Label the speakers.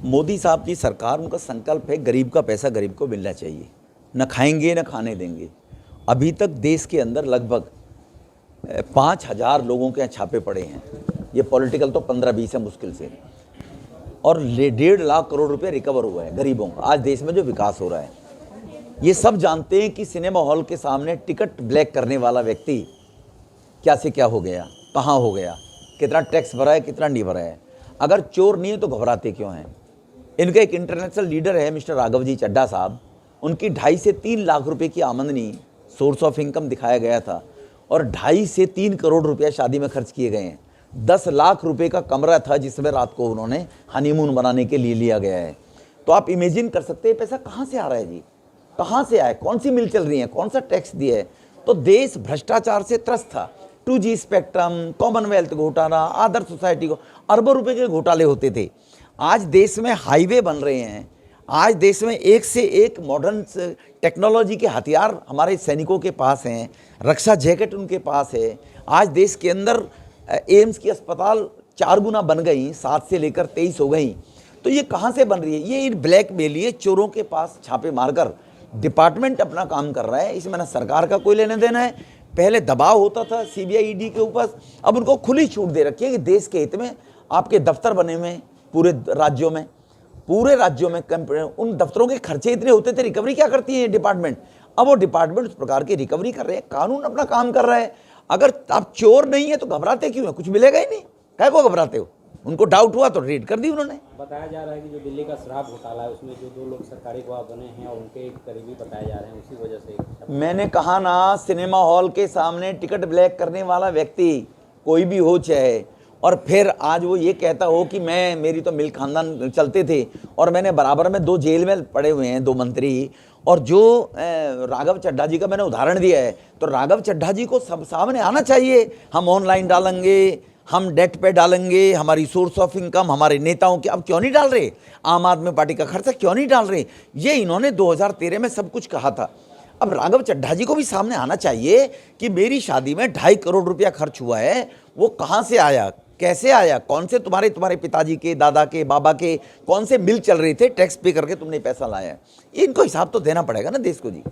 Speaker 1: मोदी साहब की सरकार, उनका संकल्प है गरीब का पैसा गरीब को मिलना चाहिए, न खाएंगे न खाने देंगे। अभी तक देश के अंदर लगभग 5,000 लोगों के यहाँ छापे पड़े हैं, ये पॉलिटिकल तो 15-20 है मुश्किल से, और 1.5 लाख करोड़ रुपए रिकवर हुआ है गरीबों का। आज देश में जो विकास हो रहा है, ये सब जानते हैं कि सिनेमा हॉल के सामने टिकट ब्लैक करने वाला व्यक्ति क्या से क्या हो गया, कहाँ हो गया, कितना टैक्स भरा है, कितना नहीं भरा है। अगर चोर नहीं है तो घबराते क्यों हैं? इनका एक इंटरनेशनल लीडर है मिस्टर राघव जी चड्ढा साहब, उनकी 2.5 से 3 लाख रुपए की आमदनी सोर्स ऑफ इनकम दिखाया गया था, और 2.5 से 3 करोड़ रुपया शादी में खर्च किए गए हैं। 10 लाख रुपए का कमरा था जिसमें रात को उन्होंने हनीमून बनाने के लिए लिया गया है। तो आप इमेजिन कर सकते हैं पैसा कहाँ से आ रहा है जी, कहाँ से आया, कौन सी मिल चल रही है, कौन सा टैक्स दिया है। तो देश भ्रष्टाचार से त्रस्त था। 2G स्पेक्ट्रम, कॉमनवेल्थ घोटाला, आदर्श सोसाइटी को अरबों रुपए के घोटाले होते थे। आज देश में हाईवे बन रहे हैं, आज देश में एक से एक मॉडर्न टेक्नोलॉजी के हथियार हमारे सैनिकों के पास हैं, रक्षा जैकेट उनके पास है। आज देश के अंदर एम्स की अस्पताल 4 गुना बन गई, 7 से लेकर 23 हो गई। तो ये कहाँ से बन रही है? ये ब्लैक मेल, ये चोरों के पास छापे मारकर डिपार्टमेंट अपना काम कर रहा है। इसमें ना सरकार का कोई लेना देना है। पहले दबाव होता था CBI ED के ऊपर, अब उनको खुली छूट दे रखी है कि देश के हित में आपके दफ्तर बने हुए पूरे राज्यों में उन दफ्तरों के खर्चे इतने होते थे, रिकवरी क्या करती है डिपार्टमेंट? अब वो डिपार्टमेंट उस प्रकार की रिकवरी कर रहे हैं, कानून अपना काम कर रहा है। अगर आप चोर नहीं है तो घबराते क्यों है? कुछ मिलेगा ही नहीं, क्या को घबराते हो? उनको डाउट हुआ तो रेड कर दी उन्होंने।
Speaker 2: बताया जा रहा है कि जो दिल्ली का शराब घोटाला है उसमें जो 2 लोग सरकारी गवाह बने हैं और उनके करीबी बताए जा रहे हैं, उसी वजह से। मैंने
Speaker 1: कहा ना, सिनेमा हॉल के सामने टिकट ब्लैक करने वाला व्यक्ति कोई भी हो चाहे, और फिर आज वो ये कहता हो कि मेरी तो मिल खानदान चलते थे और मैंने बराबर में 2 जेल में पड़े हुए हैं 2 मंत्री, और जो राघव चड्ढा जी का मैंने उदाहरण दिया है, तो राघव चड्ढा जी को सब सामने आना चाहिए। हम ऑनलाइन डालेंगे, हम डेट पे डालेंगे, हमारी सोर्स ऑफ इनकम, हमारे नेताओं के, अब क्यों नहीं डाल रहे? आम आदमी पार्टी का खर्चा क्यों नहीं डाल रहे? ये इन्होंने 2013 में सब कुछ कहा था। अब राघव चड्ढा जी को भी सामने आना चाहिए कि मेरी शादी में 2.5 करोड़ रुपया खर्च हुआ है, वो कहाँ से आया, कैसे आया, कौन से तुम्हारे पिताजी के, दादा के, बाबा के कौन से मिल चल रहे थे, टैक्स पे करके तुमने पैसा लाया। इनको हिसाब तो देना पड़ेगा ना देश को जी।